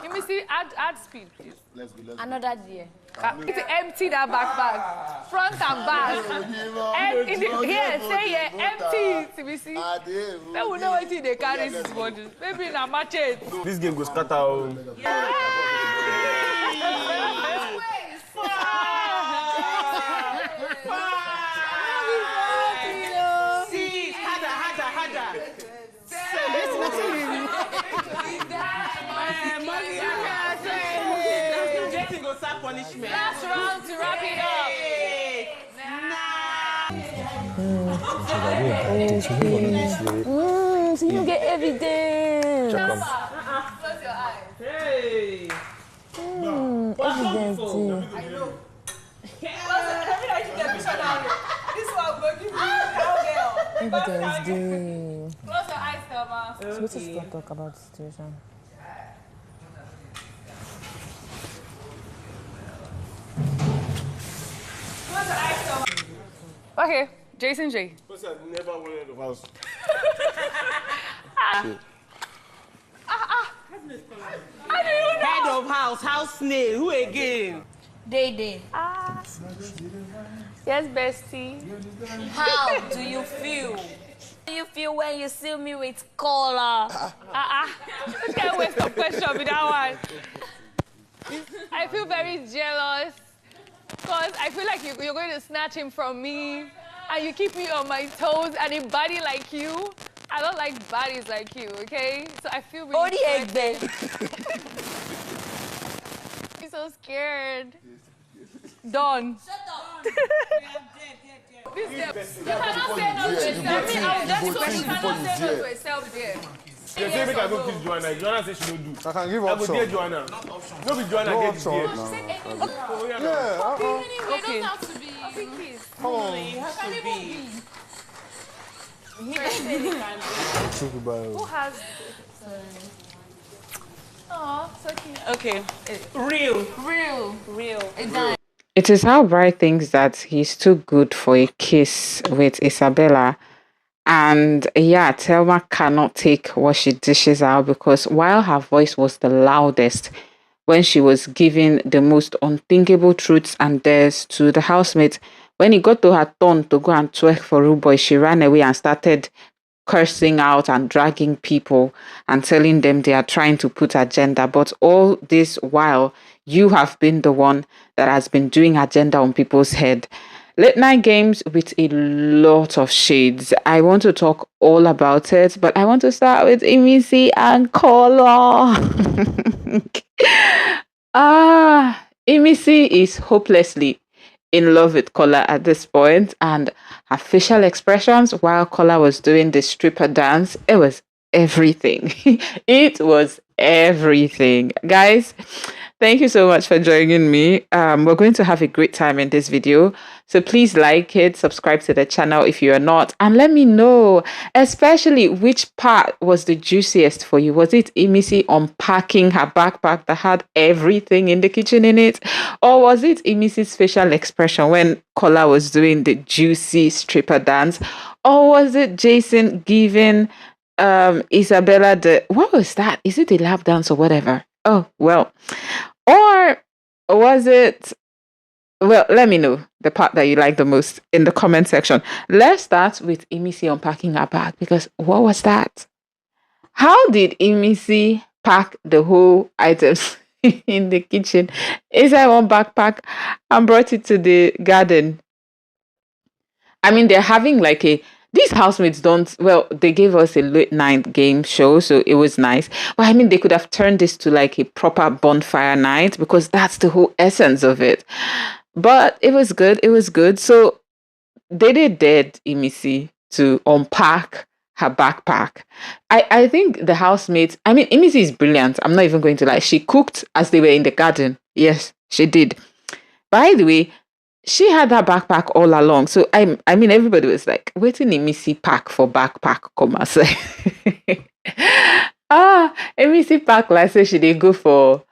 Let me see, add speed, please. Let's go. Another day. To empty that backpack, front and back. Here, say here, empty. TBC. They will know what they carry this body. Maybe in a machete. This game goes scatter. Punishment. Last round to wrap it up. So you get evidence. Close your eyes. Hey. Evidence. I know. This one will give you cowgirl. Evidence. Close your eyes, Thelma. So what is to talk about the situation? Okay, Jason J. Person never wanted the house. Head of house snail. Who again? Day. Yes, bestie. How do you feel? How do you feel when you see me with Kola? You can't waste a question with that one. I feel very jealous because I feel like you're going to snatch him from me and you keep me on my toes, and a body like you, I don't like bodies like you, okay? So I feel really I'm so scared. Done. Shut up. You cannot say no to yourself. I mean, I'll just because you cannot say no to yourself there. They say make I go kiss Joanna. Joanna says she don't do. I can give I go option. dare Joanna. No be Joanna No get option. there. No. Okay, Yeah. don't have to be. Please. Come on. Who has? Oh, so cute. Okay. Real. It is how Bright thinks that he's too good for a kiss with Isabella. And yeah, Thelma cannot take what she dishes out because while her voice was the loudest when she was giving the most unthinkable truths and dares to the housemates, when it got to her turn to go and twerk for Rude Boy, she ran away and started cursing out and dragging people and telling them they are trying to put agenda. But all this while, you have been the one that has been doing agenda on people's head. Late night games with a lot of shades. I want to talk all about it, but I want to start with Emisi and Kola. Emisi is hopelessly in love with Kola at this point, and her facial expressions while Kola was doing the stripper dance, it was everything. It was everything. Guys, thank you so much for joining me. We're going to have a great time in this video. So please like it, subscribe to the channel if you are not, and let me know, especially which part was the juiciest for you. Was it Emisi unpacking her backpack that had everything in the kitchen in it? Or was it Emisi's facial expression when Kola was doing the juicy stripper dance? Or was it Jason giving Isabella what was that? Is it the lap dance or whatever? Oh, well. Or was it, well, let me know the part that you like the most in the comment section. Let's start with Emisi unpacking her bag, because what was that? How did Emisi pack the whole items in the kitchen inside one backpack and brought it to the garden? I mean, they're having like these housemates they gave us a late night game show, so it was nice. But I mean, they could have turned this to like a proper bonfire night, because that's the whole essence of it. But it was good. It was good. So they dared Emisi to unpack her backpack. I think the housemates, I mean, Emisi is brilliant. I'm not even going to lie. She cooked as they were in the garden. Yes, she did. By the way, she had her backpack all along. So I mean, everybody was like, waiting Emisi pack for backpack, come and say. Emisi pack, like say she did go for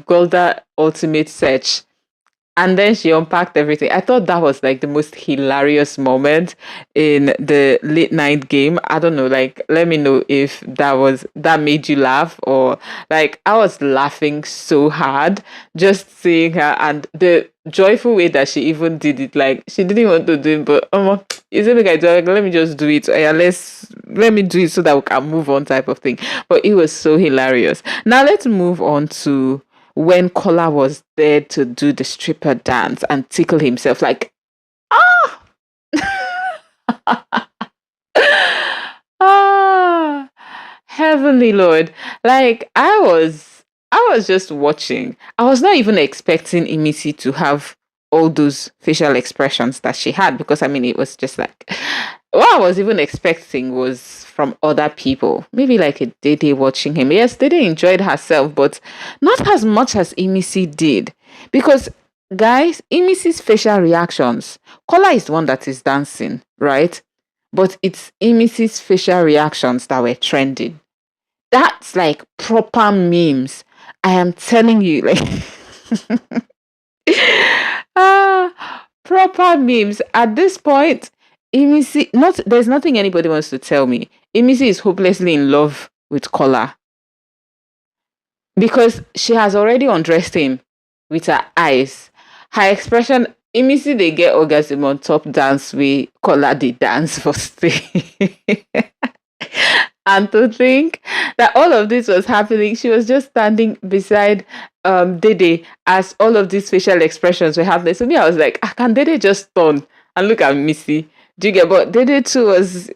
Golda Ultimate Search. And then she unpacked everything. I thought that was like the most hilarious moment in the late night game. I don't know, like let me know if that made you laugh, or like I was laughing so hard just seeing her, and the joyful way that she even did it. Like she didn't want to do it, but is it like let me just do it. Yeah, let me do it so that we can move on type of thing. But it was so hilarious. Now let's move on to when Kola was there to do the stripper dance and tickle himself. Like, ah, heavenly Lord. Like I was just watching. I was not even expecting Imisi to have all those facial expressions that she had, because I mean it was just like what I was even expecting was from other people. Maybe like a Didi watching him. Yes, Didi enjoyed herself, but not as much as Imisi did. Because guys, Imisi's facial reactions, Kola is the one that is dancing, right? But it's Imisi's facial reactions that were trending. That's like proper memes. I am telling you, like proper memes. At this point, Imisi, not there's nothing anybody wants to tell me. Imisi is hopelessly in love with Kola because she has already undressed him with her eyes. Her expression, Imisi they get orgasm on top dance we Kola the dance for stay. And to think that all of this was happening, she was just standing beside Dede as all of these facial expressions were happening. So me, I was like, can Dede just turn and look at Missy? Do you get? But Dede too was,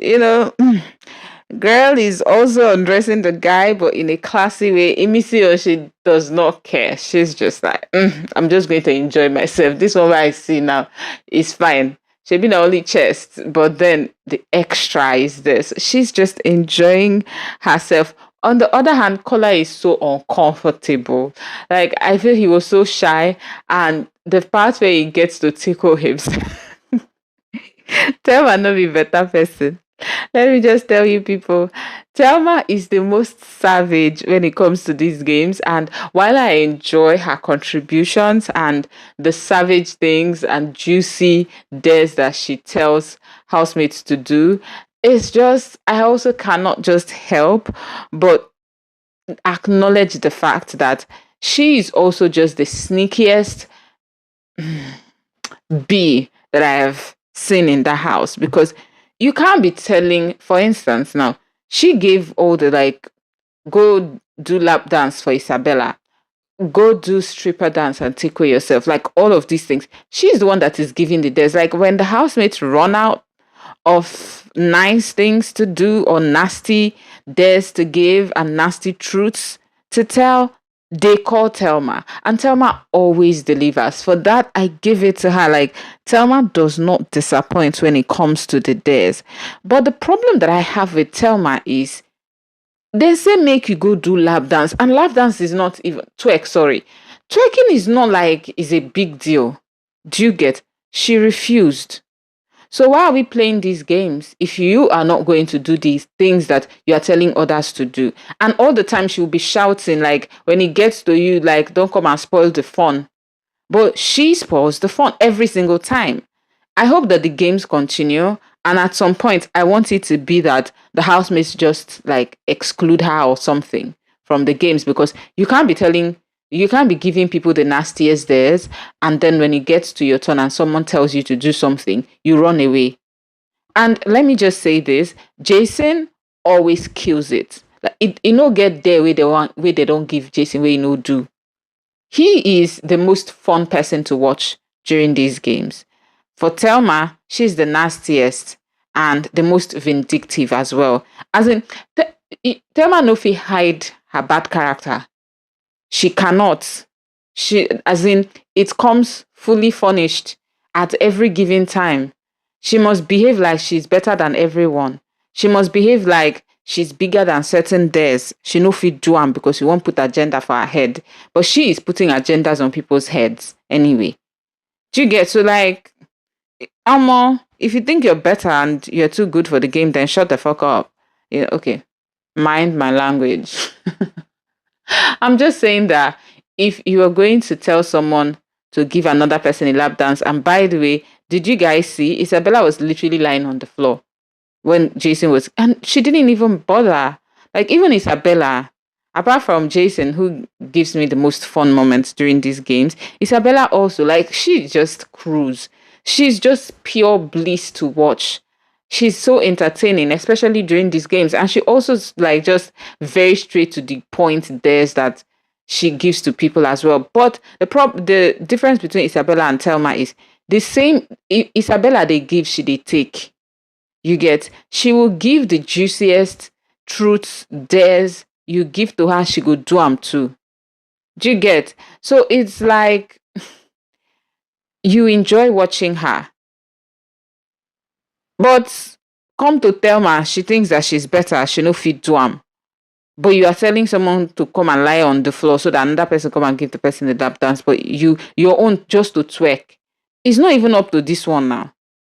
girl is also undressing the guy, but in a classy way. Missy, she does not care. She's just like, I'm just going to enjoy myself. This one I see now is fine. She been only chest, but then the extra is this. She's just enjoying herself. On the other hand, Kola is so uncomfortable. Like, I feel he was so shy, and the part where he gets to tickle himself. Thelma not be better person. Let me just tell you people, Thelma is the most savage when it comes to these games. And while I enjoy her contributions and the savage things and juicy dares that she tells housemates to do, it's just, I also cannot just help but acknowledge the fact that she is also just the sneakiest bee that I have seen in the house, because you can't be telling, for instance, now she gave all the like, go do lap dance for Isabella, go do stripper dance and tickle yourself, like all of these things. She's the one that is giving the dares. Like when the housemates run out of nice things to do or nasty dares to give and nasty truths to tell, they call Thelma, and Thelma always delivers. For that, I give it to her. Like, Thelma does not disappoint when it comes to the dares. But the problem that I have with Thelma is they say make you go do lap dance, and lap dance is not even twerk. Sorry, twerking is not like is a big deal. Do you get? She refused. So why are we playing these games if you are not going to do these things that you are telling others to do? And all the time she will be shouting, like when it gets to you, like, don't come and spoil the fun. But she spoils the fun every single time. I hope that the games continue. And at some point, I want it to be that the housemates just like exclude her or something from the games, because you can't be giving people the nastiest dares, and then when it gets to your turn and someone tells you to do something, you run away. And let me just say this, Jason always kills it. Like it no get there where they don't give Jason where do. He is the most fun person to watch during these games. For Thelma, she's the nastiest and the most vindictive as well. As in, Thelma no fit hide her bad character. She cannot. As in, it comes fully furnished at every given time. She must behave like she's better than everyone. She must behave like she's bigger than certain dares. She no fit do am because she won't put agenda for her head. But she is putting agendas on people's heads anyway. Do you get? So like, if you think you're better and you're too good for the game, then shut the fuck up. Yeah, okay. Mind my language. I'm just saying that if you are going to tell someone to give another person a lap dance. And by the way, did you guys see Isabella was literally lying on the floor when Jason was, and she didn't even bother. Like, even Isabella, apart from Jason, who gives me the most fun moments during these games, Isabella also, like, she just cruise. She's just pure bliss to watch. She's so entertaining, especially during these games. And she also, like, just very straight to the point there's that she gives to people as well. But the difference between Isabella and Thelma is the same. Isabella, they give, she they take. You get, she will give the juiciest truths, dares you give to her, she go do them too. Do you get? So it's like you enjoy watching her. But come to Thelma, she thinks that she's better, she no fit do them. But you are telling someone to come and lie on the floor so that another person come and give the person the lap dance, but your own just to twerk. It's not even up to this one now.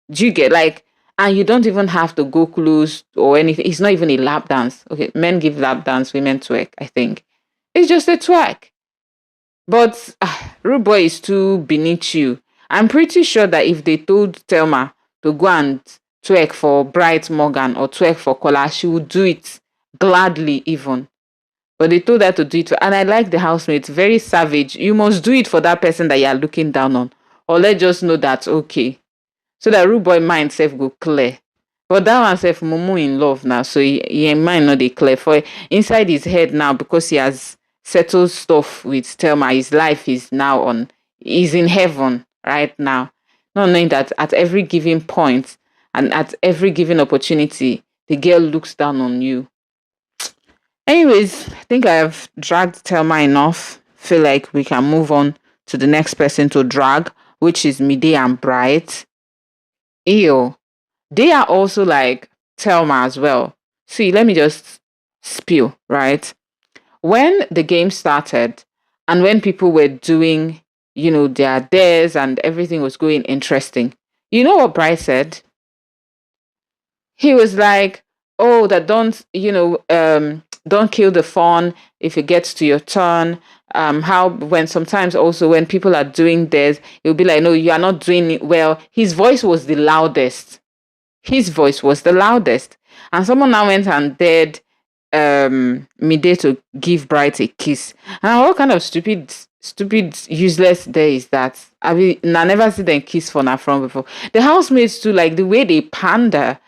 Do you get, like, and you don't even have to go close or anything. It's not even a lap dance. Okay, men give lap dance, women twerk, I think. It's just a twerk. But Rude Boy is too beneath you. I'm pretty sure that if they told Thelma to go and twerk for Bright Morgan or twerk for Kola, she would do it gladly even. But they told her to do it. And I like the housemates, very savage. You must do it for that person that you are looking down on. Or let's just know that, okay. So that Rude Boy mind self go clear. But that one self Momo in love now. So he mind not dey clear. For inside his head now, because he has settled stuff with Thelma, his life is now on, he's in heaven right now. Not knowing that at every given point and at every given opportunity, the girl looks down on you. Anyways, I think I have dragged Thelma enough. Feel like we can move on to the next person to drag, which is Mide and Bright. Ew. They are also like Thelma as well. See, let me just spill, right? When the game started and when people were doing, their dares and everything was going interesting, you know what Bright said? He was like, oh, that don't kill the fun if it gets to your turn. Sometimes also when people are doing this, it'll be like, no, you are not doing it well. His voice was the loudest. And someone now went and dared Mide to give Bright a kiss. And what kind of stupid, useless day is that? I mean, I never see them kiss for from before. The housemates too, like the way they pander,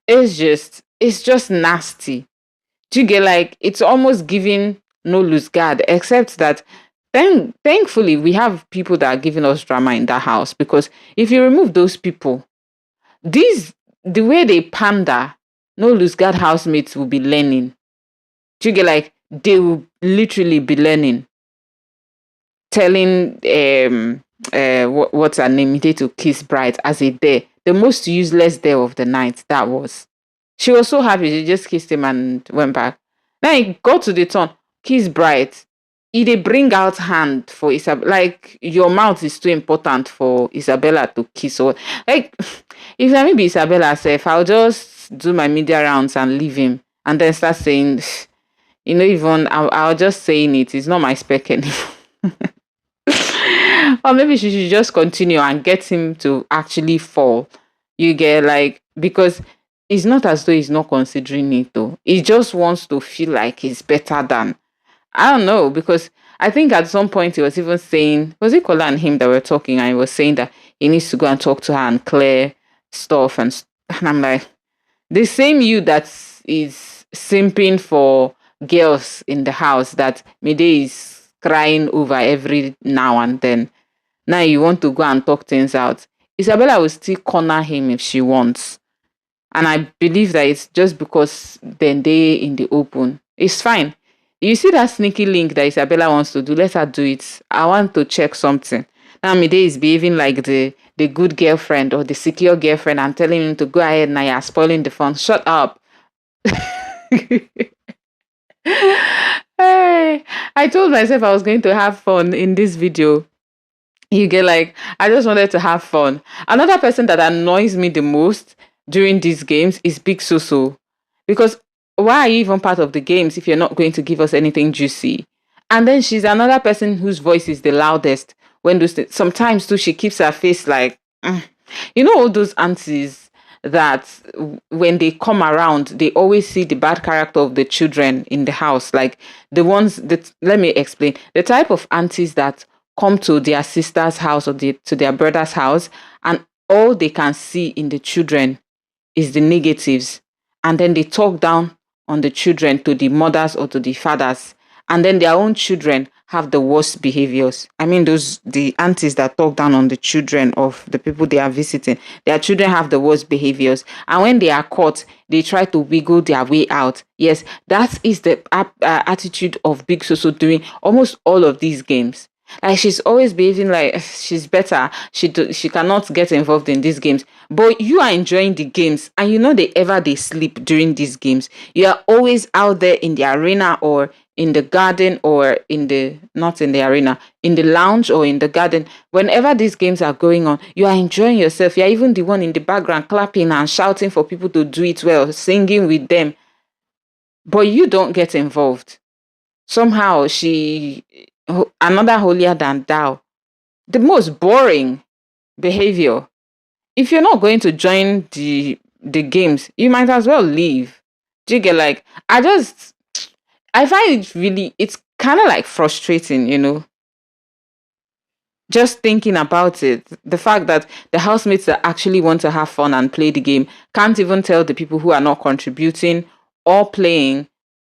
it's just nasty. Do you get, like, it's almost giving no loose guard, except that thankfully we have people that are giving us drama in that house, because if you remove those people, the way they pander, no loose guard housemates will be learning. Do you get, like, they will literally be learning. Telling what's her name, Mide to kiss Bright as a dare. The most useless dare of the night, that was. She was so happy, she just kissed him and went back. Then he got to the turn, kiss Bright. They bring out hand for Isabella. Like, your mouth is too important for Isabella to kiss. Or, like, if I be Isabella herself, I'll just do my media rounds and leave him. And then start saying, I'll just saying it. It's not my spec anymore. Or maybe she should just continue and get him to actually fall. You get, like, because it's not as though he's not considering it though. He just wants to feel like he's better than. I don't know, because I think at some point he was even saying, was it Kola and him that were talking, and he was saying that he needs to go and talk to her and clear stuff. And I'm like, the same you that is simping for girls in the house that Mide is crying over every now and then. Now you want to go and talk things out. Isabella will still corner him if she wants. And I believe that it's just because then they in the open. It's fine. You see that sneaky link that Isabella wants to do? Let her do it. I want to check something. Now Mide is behaving like the good girlfriend or the secure girlfriend and telling him to go ahead and you're spoiling the fun. Shut up. Hey, I told myself I was going to have fun in this video. You get, like, I just wanted to have fun. Another person that annoys me the most during these games is Big Soso. Because why are you even part of the games if you're not going to give us anything juicy? And then she's another person whose voice is the loudest when those things, sometimes too, she keeps her face like, you know, all those aunties that when they come around, they always see the bad character of the children in the house. Like the ones that, let me explain, the type of aunties that come to their sister's house or to their brother's house, and all they can see in the children is the negatives. And then they talk down on the children to the mothers or to the fathers. And then their own children have the worst behaviors. I mean, the aunties that talk down on the children of the people they are visiting, their children have the worst behaviors. And when they are caught, they try to wiggle their way out. Yes, that is the attitude of Big Soso during almost all of these games. Like, she's always behaving like she's better. She cannot get involved in these games. But you are enjoying the games, and you know they sleep during these games. You are always out there in the arena or in the garden or not in the arena, in the lounge or in the garden. Whenever these games are going on, you are enjoying yourself. You are even the one in the background clapping and shouting for people to do it well, singing with them. But you don't get involved. Somehow another holier than thou. The most boring behavior. If you're not going to join the games, you might as well leave. Do you get, like, I find it's kind of like frustrating, you know, just thinking about it. The fact that the housemates that actually want to have fun and play the game can't even tell the people who are not contributing or playing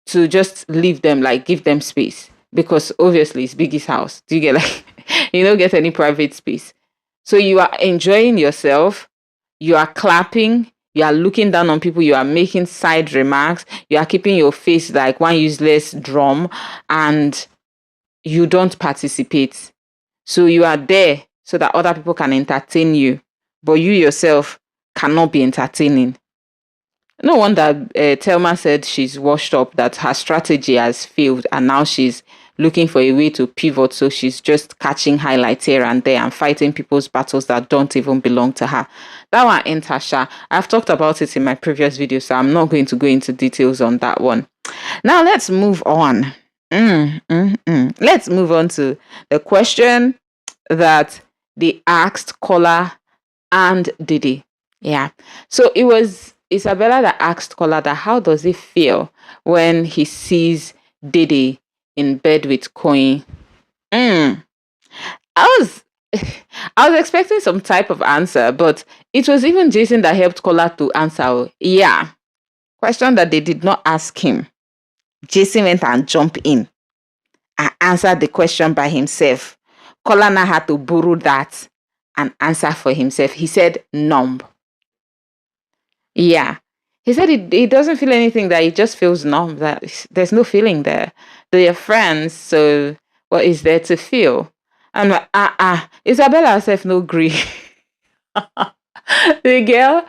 to just leave them, like give them space. Because obviously it's Biggie's house. Do you get, like, you don't get any private space. So you are enjoying yourself. You are clapping. You are looking down on people. You are making side remarks. You are keeping your face like one useless drum. And you don't participate. So you are there so that other people can entertain you. But you yourself cannot be entertaining. No wonder Thelma said she's washed up, that her strategy has failed. And now she's looking for a way to pivot, so she's just catching highlights here and there and fighting people's battles that don't even belong to her. That one ain't Tasha. I've talked about it in my previous video, so I'm not going to go into details on that one. Now let's move on. Let's move on to the question that they asked Kola and Didi. Yeah. So it was Isabella that asked Kola that how does it feel when he sees Didi in bed with Koin. I was expecting some type of answer, but it was even Jason that helped Kola to answer. Yeah. Question that they did not ask him. Jason went and jumped in and answered the question by himself. Kola now had to borrow that and answer for himself. He said numb. Yeah. He said he doesn't feel anything, that he just feels numb, that there's no feeling there. They're friends, so what is there to feel? I'm like, Isabella herself no agree. The girl,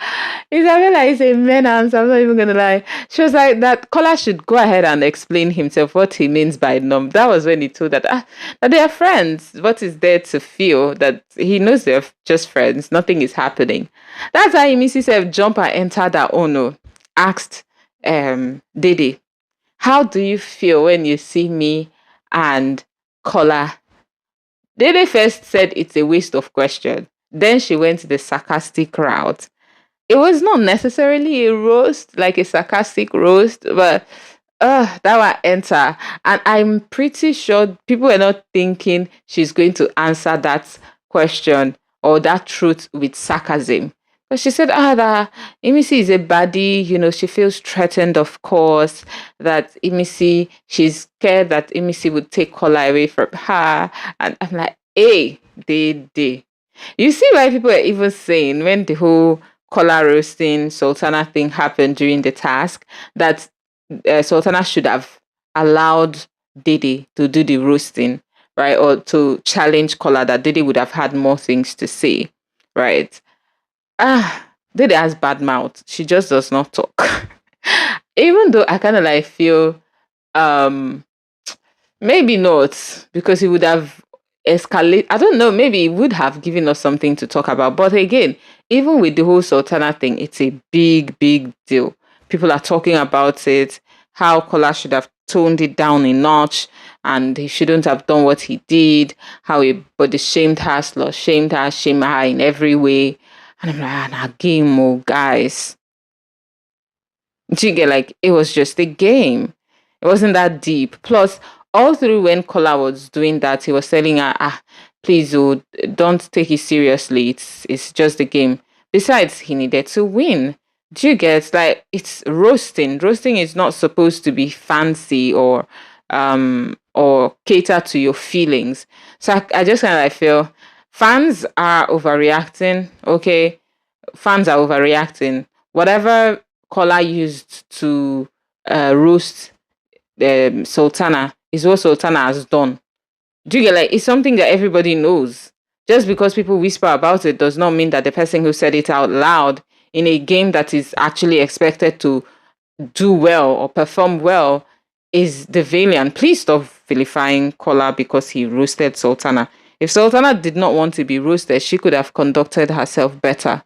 Isabella is a menace, I'm not even gonna lie. She was like, that Kola should go ahead and explain himself what he means by numb. That was when he told that they are friends. What is there to feel? That he knows they're just friends, nothing is happening. That's how he misses himself jump and enter that Ono. Asked Didi, how do you feel when you see me and Kola? Didi first said it's a waste of question. Then she went the sarcastic route. It was not necessarily a roast, like a sarcastic roast, but that one enter. And I'm pretty sure people were not thinking she's going to answer that question or that truth with sarcasm. But she said, that Imisi is a baddie, you know, she feels threatened, of course, that Imisi, she's scared that Imisi would take Kola away from her. And I'm like, hey, Didi. You see why people are even saying, when the whole Kola roasting Sultana thing happened during the task, that Sultana should have allowed Didi to do the roasting, right? Or to challenge Kola, that Didi would have had more things to say, right? Didi has bad mouth. She just does not talk. Even though I kind of like feel, maybe not, because he would have escalated. I don't know, maybe he would have given us something to talk about. But again, even with the whole Sultana thing, it's a big, big deal. People are talking about it. how Kola should have toned it down a notch and he shouldn't have done what he did, how he body shamed her, slut shamed her, shamed her in every way. And I'm like, nah, game, oh, guys. Do you get, like, it was just a game. It wasn't that deep. Plus, all through when Kola was doing that, he was telling her, please, oh, don't take it seriously. It's just a game. Besides, he needed to win. Do you get, like, it's roasting. Roasting is not supposed to be fancy or cater to your feelings. So I just kind of like feel fans are overreacting. Okay, fans are overreacting. Whatever Kola used to roast Sultana is what Sultana has done. Do you get, like, it's something that everybody knows. Just because people whisper about it does not mean that the person who said it out loud in a game that is actually expected to do well or perform well is the villain. Please stop vilifying Kola because he roasted Sultana. If Sultana did not want to be roasted, she could have conducted herself better.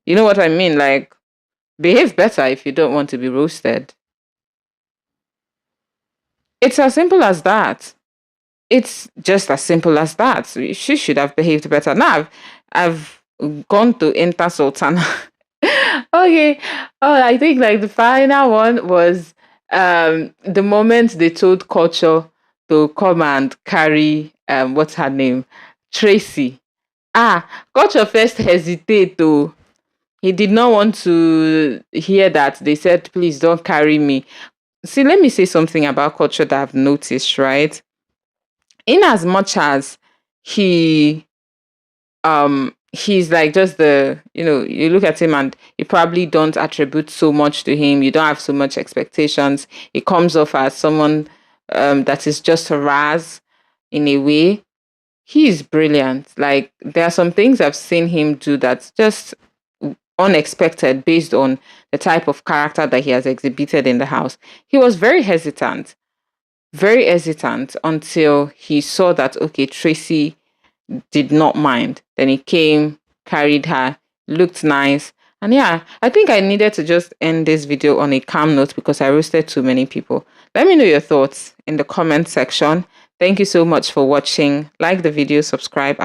You know what I mean? Like, behave better if you don't want to be roasted. It's as simple as that. It's just as simple as that. She should have behaved better. Now, I've gone to enter Sultana. Okay. Oh, I think like the final one was the moment they told Culture to come and carry what's her name? Tracy. Culture first hesitate though. He did not want to hear that. They said, please don't carry me. See, let me say something about Culture that I've noticed, right? In as much as he's like just you look at him and you probably don't attribute so much to him, you don't have so much expectations. He comes off as someone that is just a Raz in a way. He is brilliant. Like, there are some things I've seen him do that's just unexpected based on the type of character that he has exhibited in the house. He was very hesitant until he saw that, okay, Tracy did not mind. Then he came, carried her, looked nice. And yeah, I think I needed to just end this video on a calm note because I roasted too many people. Let me know your thoughts in the comment section. Thank you so much for watching. Like the video, subscribe.